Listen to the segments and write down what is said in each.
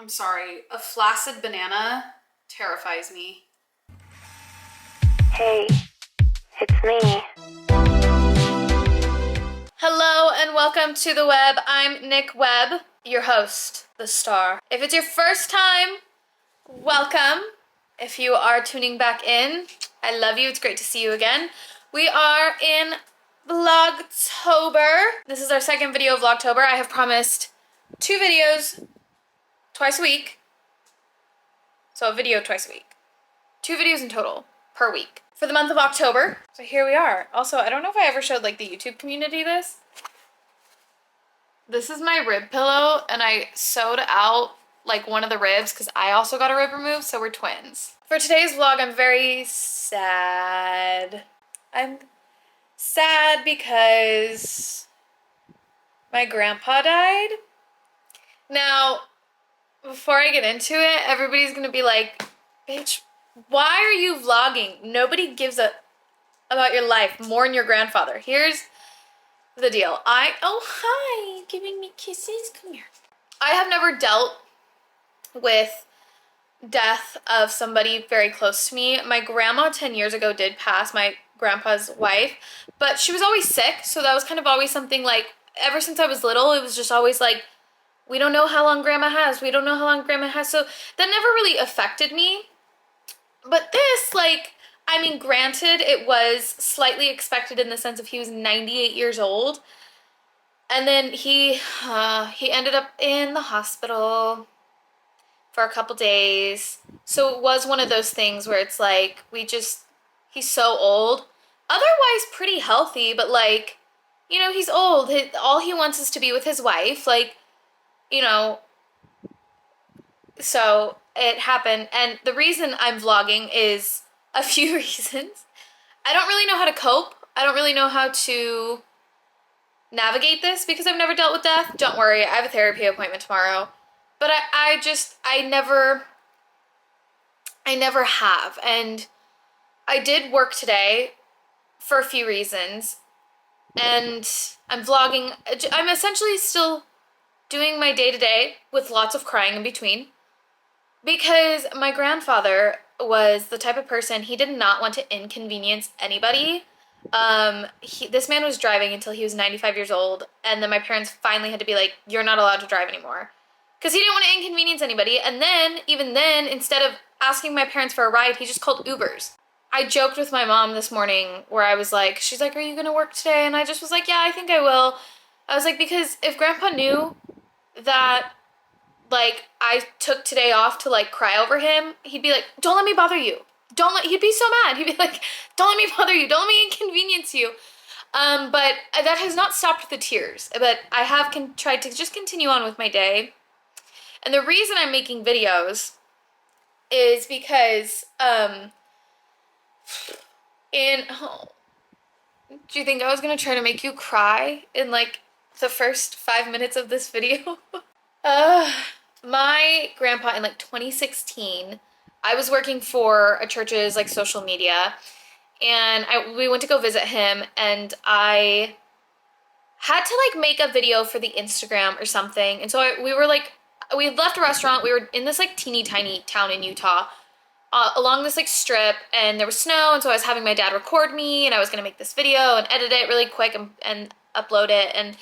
I'm sorry, a flaccid banana terrifies me. Hey, it's me. Hello and welcome to the web. I'm Nick Webb, your host, the star. If it's your first time, welcome. If you are tuning back in, I love you. It's great to see you again. We are in vlogtober. This is our second video of vlogtober. I have promised 2 videos twice a week. So a video twice a week. 2 videos in total per week for the month of October. So here we are. Also, I don't know if I ever showed like the YouTube community this. This is my rib pillow and I sewed out like one of the ribs because I also got a rib removed, so we're twins. For today's vlog, I'm very sad. I'm sad because my grandpa died. Now, before I get into it, everybody's gonna be like, bitch, why are you vlogging? Nobody gives a about your life more than your grandfather. Here's the deal. Oh, hi, giving me kisses, come here. I have never dealt with death of somebody very close to me. My grandma 10 years ago did pass, my grandpa's wife, but she was always sick, so that was kind of always something like, ever since I was little, it was just always like, we don't know how long grandma has, we don't know how long grandma has, so that never really affected me. But this, like, I mean, granted, it was slightly expected in the sense of he was 98 years old, and then he ended up in the hospital for a couple days. So it was one of those things where it's like, he's so old. Otherwise pretty healthy, but like, you know, he's old. All he wants is to be with his wife. Like, you know, so it happened. And the reason I'm vlogging is a few reasons. I don't really know how to cope. I don't really know how to navigate this because I've never dealt with death. Don't worry, I have a therapy appointment tomorrow. But I never have. And I did work today for a few reasons. And I'm vlogging. I'm essentially still doing my day-to-day with lots of crying in between. Because my grandfather was the type of person, he did not want to inconvenience anybody. This man was driving until he was 95 years old. And then my parents finally had to be like, you're not allowed to drive anymore. Because he didn't want to inconvenience anybody. And then, even then, instead of asking my parents for a ride, he just called Ubers. I joked with my mom this morning where I was like, she's like, are you going to work today? And I just was like, yeah, I think I will. I was like, because if grandpa knew that, like, I took today off to, like, cry over him, he'd be like, don't let me bother you. He'd be so mad. He'd be like, don't let me bother you. Don't let me inconvenience you. But that has not stopped the tears. But I have tried to just continue on with my day. And the reason I'm making videos is because, do you think I was gonna try to make you cry in like the first 5 minutes of this video? My grandpa in like 2016, I was working for a church's like social media, and we went to go visit him, and I had to like make a video for the Instagram or something. And so we had left a restaurant. We were in this like teeny tiny town in Utah, along this like strip, and there was snow, and so I was having my dad record me, and I was gonna make this video and edit it really quick and upload it, and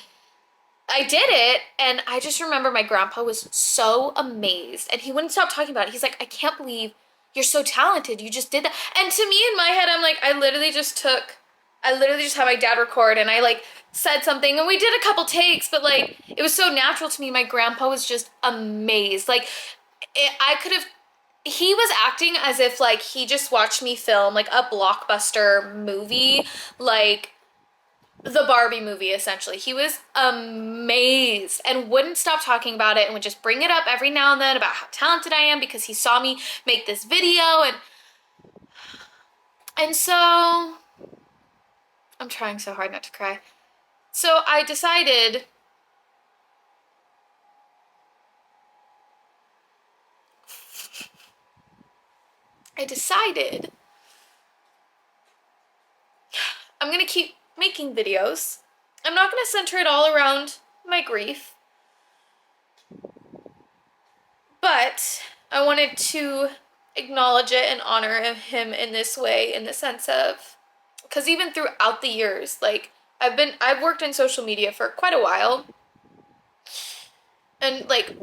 I did it, and I just remember my grandpa was so amazed, and he wouldn't stop talking about it. He's like, I can't believe you're so talented, you just did that. And to me in my head, I'm like, I literally just had my dad record, and I like said something, and we did a couple takes, but like it was so natural to me. My grandpa was just amazed. Like he was acting as if like he just watched me film like a blockbuster movie, like the Barbie movie essentially. He was amazed and wouldn't stop talking about it, and would just bring it up every now and then about how talented I am because he saw me make this video. And so I'm trying so hard not to cry. So I decided I'm gonna keep making videos. I'm not gonna center it all around my grief, but But I wanted to acknowledge it and honor him in this way, in the sense of, because even throughout the years, like, I've worked in social media for quite a while, and like,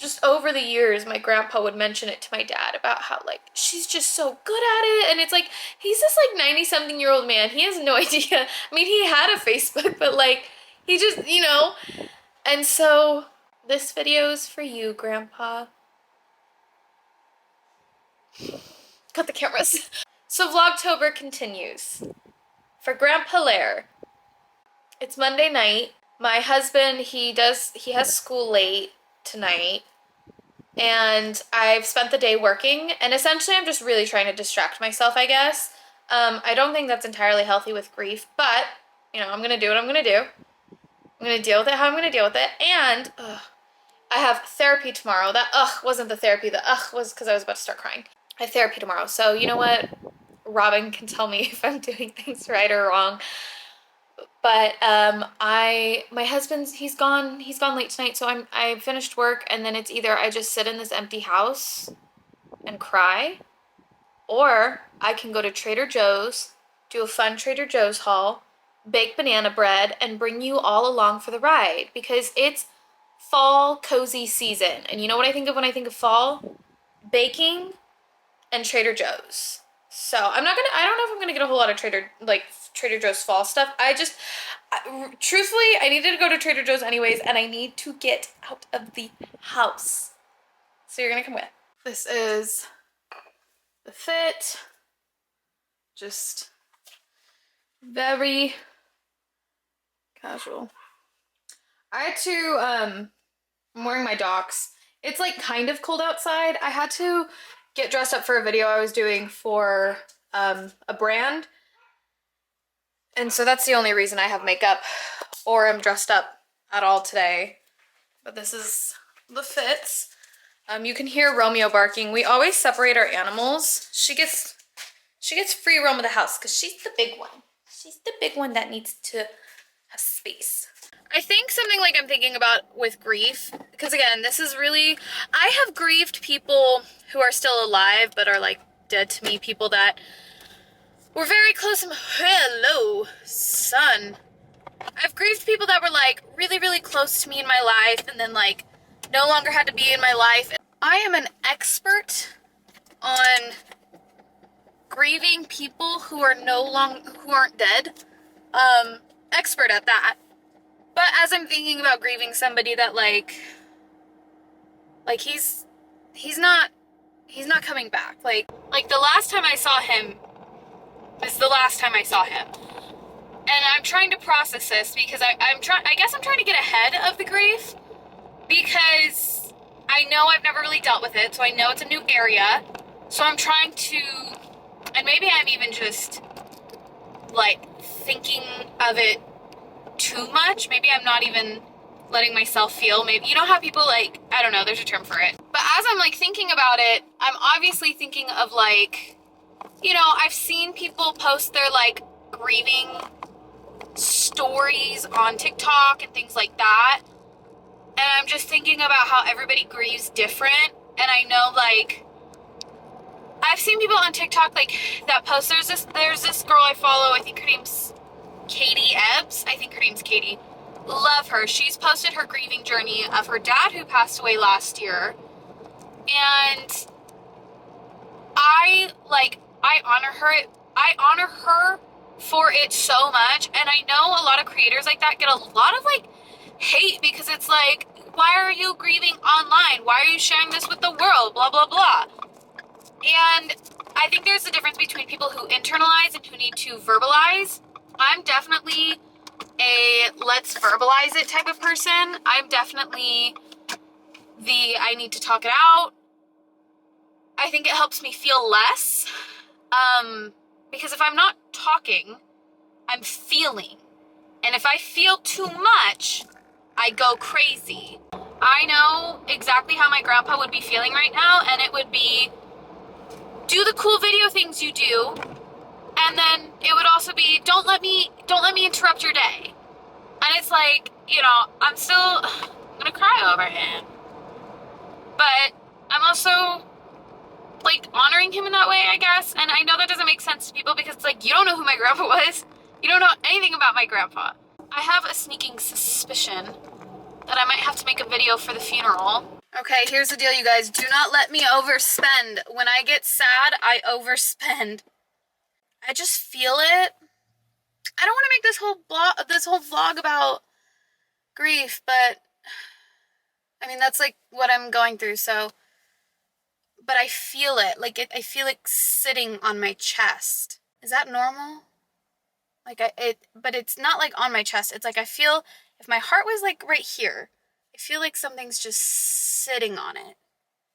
just over the years, my grandpa would mention it to my dad about how, like, she's just so good at it. And it's like, he's this like 90-something-year-old man. He has no idea. I mean, he had a Facebook, but like, he just, you know. And so this video is for you, Grandpa. Cut the cameras. So vlogtober continues. For Grandpa Lair, it's Monday night. My husband, he has school late tonight, and I've spent the day working, and essentially I'm just really trying to distract myself, I guess. I don't think that's entirely healthy with grief, but, you know, I'm gonna do what I'm gonna do. I'm gonna deal with it how I'm gonna deal with it, and I have therapy tomorrow. That wasn't the therapy, the was because I was about to start crying. I have therapy tomorrow, so you know what? Robin can tell me if I'm doing things right or wrong. But my husband's, he's gone late tonight, so I finished work, and then it's either I just sit in this empty house and cry, or I can go to Trader Joe's, do a fun Trader Joe's haul, bake banana bread, and bring you all along for the ride, because it's fall cozy season. And you know what I think of when I think of fall? Baking and Trader Joe's. So I don't know if I'm gonna get a whole lot of Trader Joe's fall stuff. Truthfully, I needed to go to Trader Joe's anyways, and I need to get out of the house. So you're gonna come with. This is the fit. Just very casual. I had to, I'm wearing my Docs. It's like kind of cold outside. I had to get dressed up for a video I was doing for a brand. And so that's the only reason I have makeup or am dressed up at all today. But this is the fits. You can hear Romeo barking. We always separate our animals. She gets free roam of the house because she's the big one. She's the big one that needs to have space. I think something like I'm thinking about with grief, because again, this is really, I have grieved people who are still alive but are like dead to me, people that were very close to me. Hello, son. I've grieved people that were like really, really close to me in my life and then like no longer had to be in my life. I am an expert on grieving people who are who aren't dead. Expert at that. But as I'm thinking about grieving somebody that like he's not coming back. Like the last time I saw him is the last time I saw him. And I'm trying to process this because I guess I'm trying to get ahead of the grief, because I know I've never really dealt with it, so I know it's a new area. So I'm trying to, and maybe I'm even just like thinking of it too much. Maybe I'm not even letting myself feel. Maybe, you know how people like, I don't know, there's a term for it. But as I'm like thinking about it, I'm obviously thinking of like, you know, I've seen people post their like grieving stories on TikTok and things like that. And I'm just thinking about how everybody grieves different. And I know like, I've seen people on TikTok like that post, there's this girl I follow, I think her name's Katie Ebbs. I think her name's Katie. Love her. She's posted her grieving journey of her dad who passed away last year. And I honor her. I honor her for it so much. And I know a lot of creators like that get a lot of like hate, because it's like, why are you grieving online? Why are you sharing this with the world? Blah, blah, blah. And I think there's a difference between people who internalize and who need to verbalize. I'm definitely a let's verbalize it type of person. I'm definitely the I need to talk it out. I think it helps me feel less. Because if I'm not talking, I'm feeling. And if I feel too much, I go crazy. I know exactly how my grandpa would be feeling right now, and it would be, do the cool video things you do, and then it would also be, don't let me interrupt your day. And it's like, you know, I'm gonna cry over him. But I'm also like honoring him in that way, I guess. And I know that doesn't make sense to people because it's like, you don't know who my grandpa was. You don't know anything about my grandpa. I have a sneaking suspicion that I might have to make a video for the funeral. Okay, here's the deal, you guys. Do not let me overspend. When I get sad, I overspend. I just feel it. I don't want to make this whole vlog about grief, but I mean, that's like what I'm going through, so. But I feel it. Like, I feel it sitting on my chest. Is that normal? Like, but it's not like on my chest. It's like I feel, if my heart was like right here, I feel like something's just sitting on it.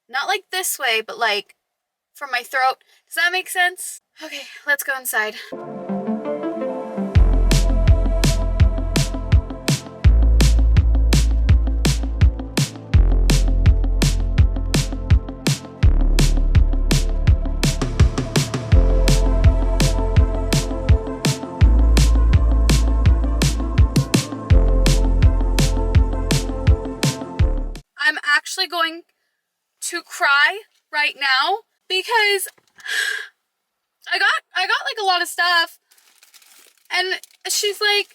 Not like this way, but like from my throat. Does that make sense? Okay, let's go inside. I'm actually going to cry right now because I got like a lot of stuff, and she's like,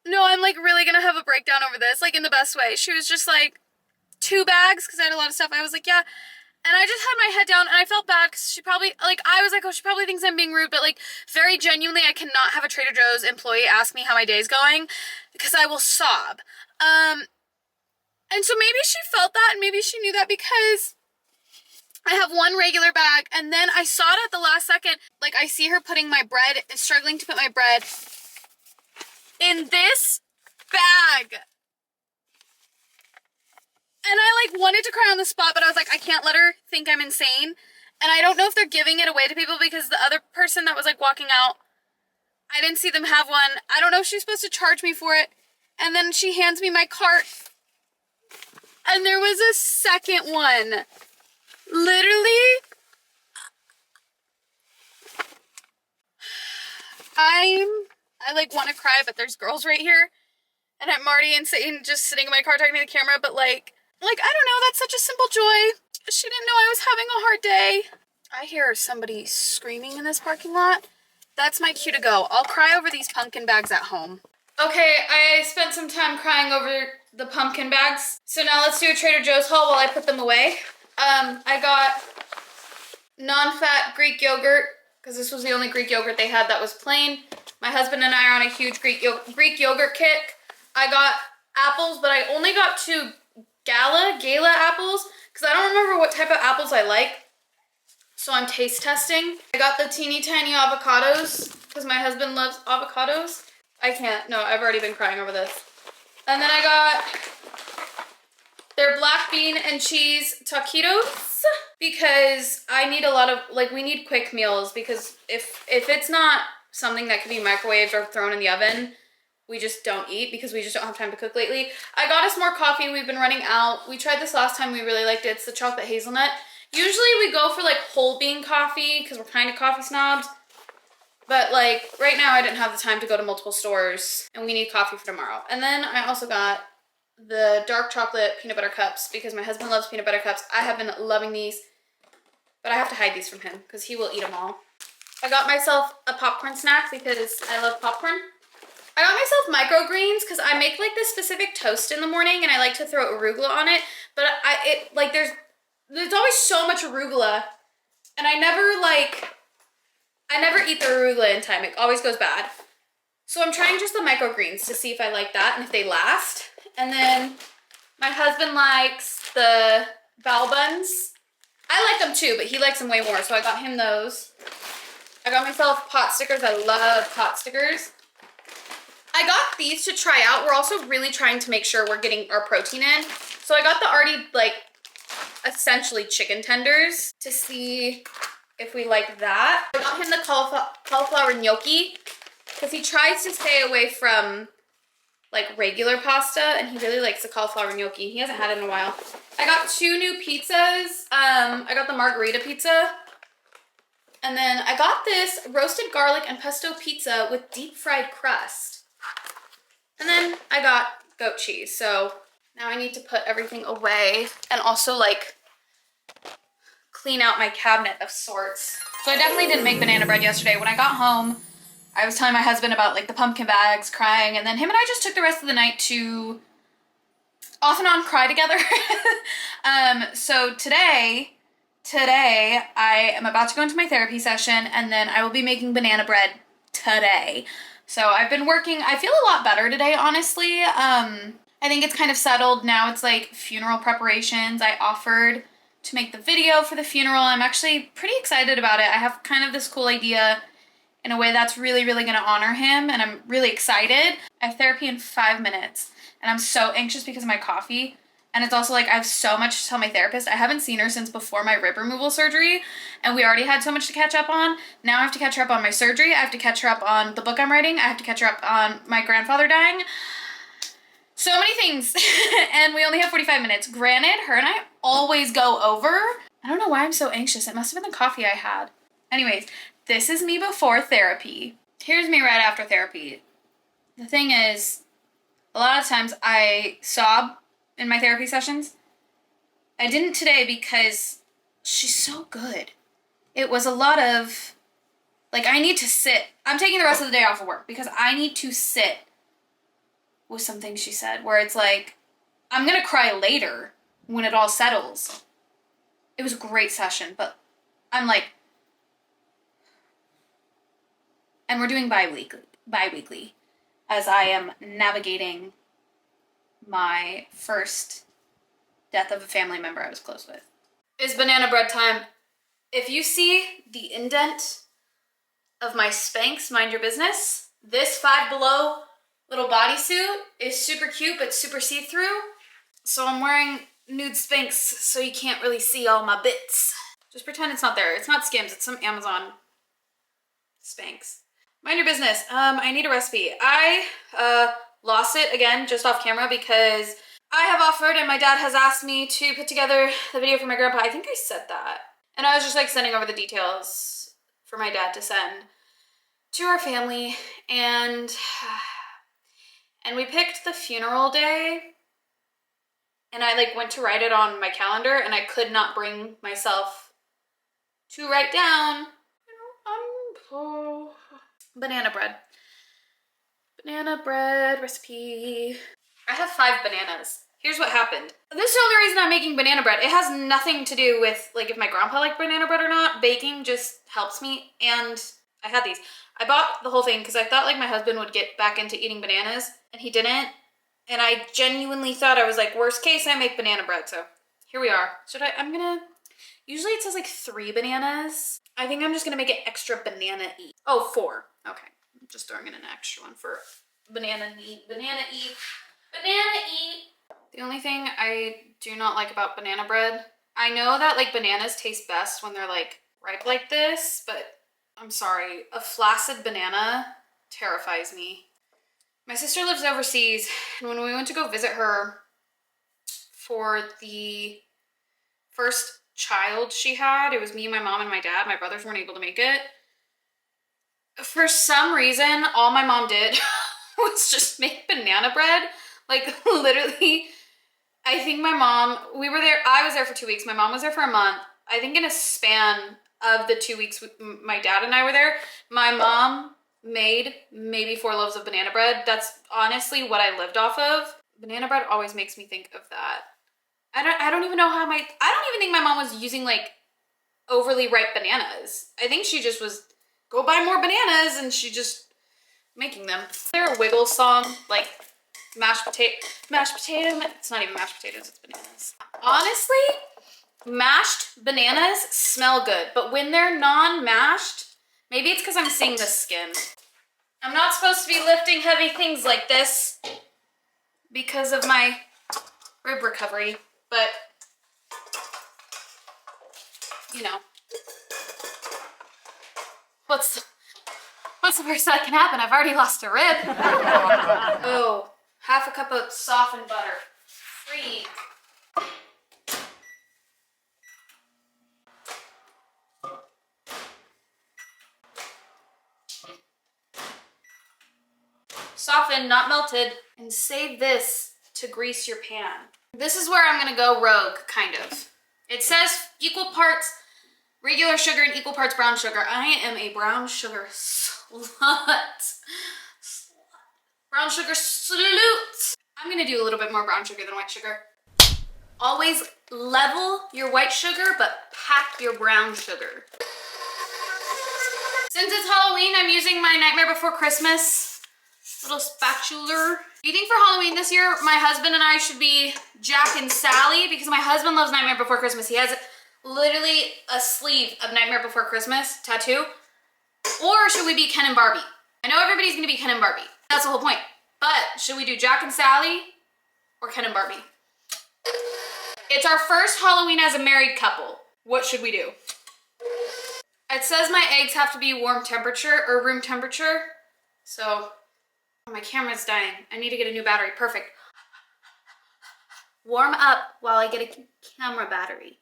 no, I'm like really gonna have a breakdown over this, like in the best way. She was just like, 2 bags, because I had a lot of stuff. I was like, yeah. And I just had my head down, and I felt bad because she probably, like, I was like, oh, she probably thinks I'm being rude, but like, very genuinely, I cannot have a Trader Joe's employee ask me how my day's going because I will sob. And so maybe she felt that, and maybe she knew that because I have 1 regular bag, and then I saw it at the last second. Like, I see her putting my bread, struggling to put my bread in this bag. And I, like, wanted to cry on the spot, but I was like, I can't let her think I'm insane. And I don't know if they're giving it away to people because the other person that was, like, walking out, I didn't see them have one. I don't know if she's supposed to charge me for it. And then she hands me my cart. And there was a second one. Literally, I like want to cry, but there's girls right here. And I'm already insane just sitting in my car talking to the camera, but like, I don't know, that's such a simple joy. She didn't know I was having a hard day. I hear somebody screaming in this parking lot. That's my cue to go. I'll cry over these pumpkin bags at home. Okay, I spent some time crying over the pumpkin bags. So now let's do a Trader Joe's haul while I put them away. I got non-fat Greek yogurt because this was the only Greek yogurt they had that was plain. My husband and I are on a huge Greek yogurt kick. I got apples, but I only got 2 Gala apples because I don't remember what type of apples I like. So I'm taste testing. I got the teeny tiny avocados because my husband loves avocados. I can't. No, I've already been crying over this. And then I got their black bean and cheese taquitos because I need a lot of, like, we need quick meals because if it's not something that can be microwaved or thrown in the oven, we just don't eat because we just don't have time to cook lately. I got us more coffee. We've been running out. We tried this last time. We really liked it. It's the chocolate hazelnut. Usually we go for like whole bean coffee because we're kind of coffee snobs. But like right now I didn't have the time to go to multiple stores and we need coffee for tomorrow. And then I also got the dark chocolate peanut butter cups because my husband loves peanut butter cups. I have been loving these, but I have to hide these from him because he will eat them all. I got myself a popcorn snack because I love popcorn. I got myself microgreens because I make like this specific toast in the morning and I like to throw arugula on it, but there's always so much arugula and I never eat the arugula in time. It always goes bad. So I'm trying just the microgreens to see if I like that and if they last. And then my husband likes the bao buns. I like them too, but he likes them way more, so I got him those. I got myself pot stickers. I love pot stickers. I got these to try out. We're also really trying to make sure we're getting our protein in. So I got the already, like, essentially chicken tenders to see if we like that. I got him the cauliflower gnocchi because he tries to stay away from, like, regular pasta, and he really likes the cauliflower gnocchi. He hasn't had it in a while. I got 2 new pizzas. I got the margarita pizza. And then I got this roasted garlic and pesto pizza with deep fried crust. And then I got goat cheese. So now I need to put everything away and also like clean out my cabinet of sorts. So I definitely didn't make banana bread yesterday. When I got home, I was telling my husband about like the pumpkin bags, crying, and then him and I just took the rest of the night to off and on cry together. So today I am about to go into my therapy session, and then I will be making banana bread today. So I've been working. I feel a lot better today, honestly. I think it's kind of settled. Now it's like funeral preparations. I offered to make the video for the funeral. I'm actually pretty excited about it. I have kind of this cool idea in a way that's really, really gonna honor him, and I'm really excited. I have therapy in 5 minutes, and I'm so anxious because of my coffee. And it's also like I have so much to tell my therapist. I haven't seen her since before my rib removal surgery, and we already had so much to catch up on. Now I have to catch her up on my surgery. I have to catch her up on the book I'm writing. I have to catch her up on my grandfather dying. So many things. And we only have 45 minutes. Granted, her and I always go over. I don't know why I'm so anxious. It must have been the coffee I had. Anyways, this is me before therapy. Here's me right after therapy. The thing is, a lot of times I sob in my therapy sessions. I didn't today because she's so good. It was a lot of, like, I need to sit. I'm taking the rest of the day off of work because I need to sit with some things she said where it's like, I'm going to cry later when it all settles. It was a great session, but I'm like, and we're doing bi-weekly as I am navigating my first death of a family member I was close with. It's banana bread time. If you see the indent of my Spanx, mind your business, this Five Below little bodysuit is super cute but super see-through. So I'm wearing nude Spanx so you can't really see all my bits. Just pretend it's not there. It's not Skims, it's some Amazon Spanx. Mind your business. I need a recipe. I lost it again just off camera because I have offered and my dad has asked me to put together the video for my grandpa. I think I said that. And I was just like sending over the details for my dad to send to our family, and we picked the funeral day, and I like went to write it on my calendar and I could not bring myself to write down banana bread. Banana bread recipe. I have 5 bananas. Here's what happened. This is the only reason I'm making banana bread. It has nothing to do with like if my grandpa liked banana bread or not. Baking just helps me, and I had these. I bought the whole thing because I thought like my husband would get back into eating bananas, and he didn't. And I genuinely thought, I was like, worst case, I make banana bread. So here we are. Usually it says like 3 bananas. I think I'm just gonna make it extra banana-y. Oh, 4. Okay, I'm just throwing in an extra one for banana-y. The only thing I do not like about banana bread, I know that like bananas taste best when they're like ripe like this, but I'm sorry, a flaccid banana terrifies me. My sister lives overseas, and when we went to go visit her for the first child she had, it was me, my mom, and my dad. My brothers weren't able to make it. For some reason, all my mom did was just make banana bread. Like, literally, I think my mom, I was there for 2 weeks. My mom was there for a month. I think in a span of the 2 weeks my dad and I were there, my mom made maybe 4 loaves of banana bread. That's honestly what I lived off of. Banana bread always makes me think of that. I don't even know how I don't even think my mom was using like overly ripe bananas. I think she just was go buy more bananas and she just making them. Is there a Wiggles song like mashed potato? It's not even mashed potatoes, it's bananas. Honestly, mashed bananas smell good, but when they're non-mashed, maybe it's because I'm seeing the skin. I'm not supposed to be lifting heavy things like this because of my rib recovery, but you know, what's the worst that can happen? I've already lost a rib. Oh, half a cup of softened butter. Free. Softened, not melted. And save this to grease your pan. This is where I'm gonna go rogue, kind of. It says equal parts Regular sugar and equal parts brown sugar. I am a brown sugar slut. Brown sugar salute. I'm gonna do a little bit more brown sugar than white sugar. Always level your white sugar, but pack your brown sugar. Since it's Halloween, I'm using my Nightmare Before Christmas little spatula. Do you think for Halloween this year, my husband and I should be Jack and Sally? Because my husband loves Nightmare Before Christmas. He has literally a sleeve of Nightmare Before Christmas tattoo. Or should we be Ken and Barbie? I know everybody's gonna be Ken and Barbie. That's the whole point. But should we do Jack and Sally or Ken and Barbie? It's our first Halloween as a married couple. What should we do? It says my eggs have to be warm temperature or room temperature. So, oh, my camera's dying. I need to get a new battery. Perfect. Warm up while I get a camera battery.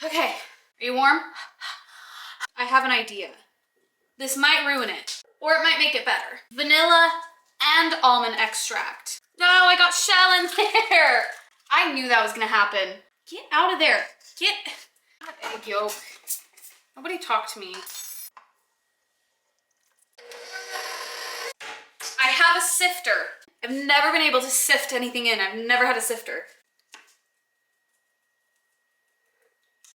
Okay, are you warm? I have an idea. This might ruin it, or it might make it better. Vanilla and almond extract. No, I got shell in there. I knew that was gonna happen. Get out of there. Get egg yolk. Nobody talk to me. I have a sifter. I've never been able to sift anything in. I've never had a sifter.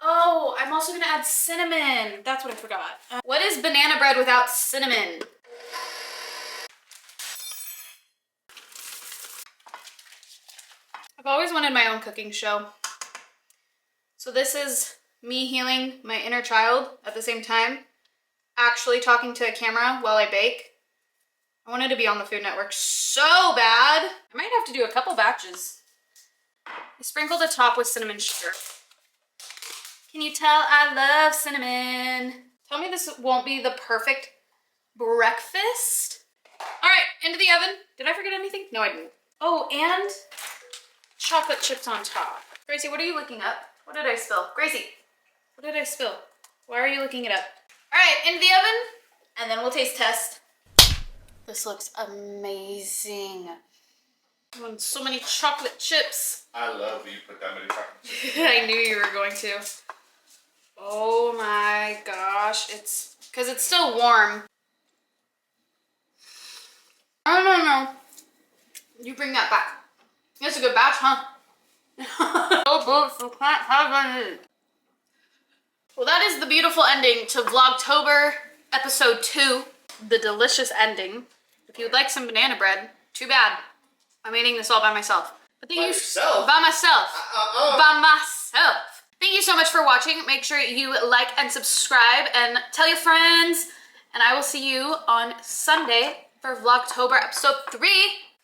Oh, I'm also gonna add cinnamon. That's what I forgot. What is banana bread without cinnamon? I've always wanted my own cooking show. So this is me healing my inner child at the same time, actually talking to a camera while I bake. I wanted to be on the Food Network so bad. I might have to do a couple batches. I sprinkled the top with cinnamon sugar. Can you tell I love cinnamon? Tell me this won't be the perfect breakfast. All right, into the oven. Did I forget anything? No, I didn't. Oh, and chocolate chips on top. Gracie, what are you looking up? What did I spill? Gracie, what did I spill? Why are you looking it up? All right, into the oven, and then we'll taste test. This looks amazing. I want so many chocolate chips. I love that you put that many chocolate chips. I knew you were going to. Oh my gosh, it's because it's still warm. No. You bring that back. That's a good batch, huh? Can't have any. Well, that is the beautiful ending to Vlogtober episode 2, the delicious ending. If you would like some banana bread, too bad. I'm eating this all by myself. But thank By you yourself? by myself. By myself. Thank you so much for watching. Make sure you like and subscribe and tell your friends. And I will see you on Sunday for Vlogtober episode 3.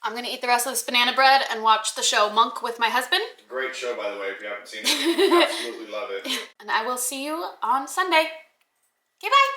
I'm gonna eat the rest of this banana bread and watch the show Monk with my husband. Great show, by the way, if you haven't seen it. Absolutely love it. And I will see you on Sunday. Okay, bye.